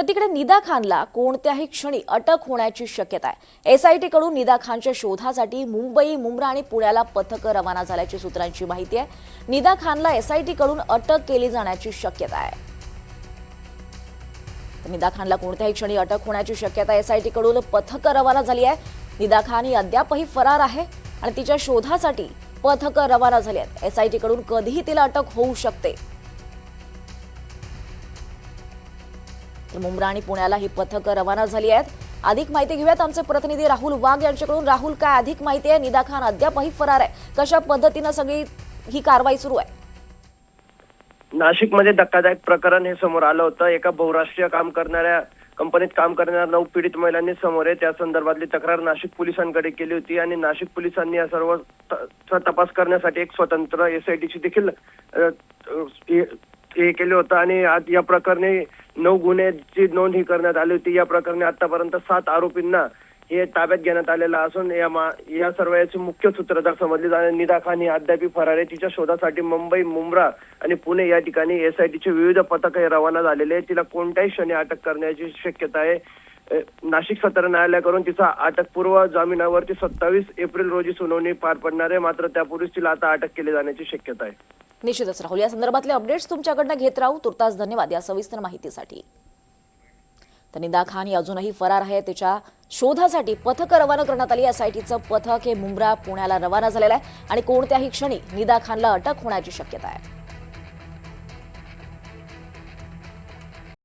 तर तिकडे निदा खानला कोणत्याही क्षणी अटक होण्याची शक्यता आहे। एसआयटी कडून निदा खानच्या शोधासाठी मुंबई, मुंब्रा आणि पुण्याला पथकं रवाना झाल्याची सूत्रांची माहिती आहे। निदा खानला एसआयटी कडून अटक केली जाण्याची शक्यता आहे। निदा खानला कोणत्याही क्षणी अटक होण्याची शक्यता एसआयटी कडून पथकं रवाना झाली आहे। निदा खान ही अद्यापही फरार आहे आणि तिच्या शोधासाठी पथकं रवाना झाली आहेत। एसआयटी कडून कधीही तिला अटक होऊ शकते। तर मुंब्रा आणि पुण्याला ही पथकं रवाना झाली आहेत। अधिक माहिती घेऊयात आमचे प्रतिनिधी राहुल वाघ यांच्याकडून। राहुल, काय अधिक माहिती आहे? निदा खान अद्यापही फरार आहे, कशा पद्धतीने सगळी ही कारवाई सुरू आहे? नाशिकमध्ये धक्कादायक प्रकरण हे समोर आलं होतं। एका बहुराष्ट्रीय कंपनीत काम करणाऱ्या 9 पीडित महिलांनी समोर आहे। त्या संदर्भातली तक्रार नाशिक पोलिसांकडे केली होती आणि नाशिक पोलिसांनी या सर्व तपास करण्यासाठी एक स्वतंत्र एसआयटीची देखील हे केलं होतं आणि आज या प्रकरणी 9 गुन्ह्यांची नोंद ही करण्यात आली होती। या प्रकरणी आतापर्यंत 7 आरोपींना हे ताब्यात घेण्यात आलेलं असून या सर्व याचे मुख्य सूत्रधार समजले जाणारे निदा खान ही अद्याप फरार आहे। तिच्या शोधासाठी मुंबई, मुंब्रा आणि पुणे या ठिकाणी एसआयटीचे विविध पथकं रवाना झालेले आहेत। तिला कोणत्याही क्षणी अटक करण्याची शक्यता आहे। नाशिक सत्र न्यायालयाकडून तिचा अटकपूर्व जामिनावरती 27 एप्रिल रोजी सुनावणी पार पडणार आहे, मात्र त्यापूर्वीच तिला आता अटक केली जाण्याची शक्यता आहे। निश्चितच राहुल, या संदर्भातले अपडेट्स तुमच्याकडनं घेत राहू। तुर्तास धन्यवाद या सविस्तर माहितीसाठी। तर निदा खान ही अजूनही फरार आहे। तिच्या शोधासाठी पथकं रवाना करण्यात आली। एसआयटीचं पथक हे मुंब्रा, पुण्याला रवाना झालेलं आहे आणि कोणत्याही क्षणी निदा खानला अटक होण्याची शक्यता आहे।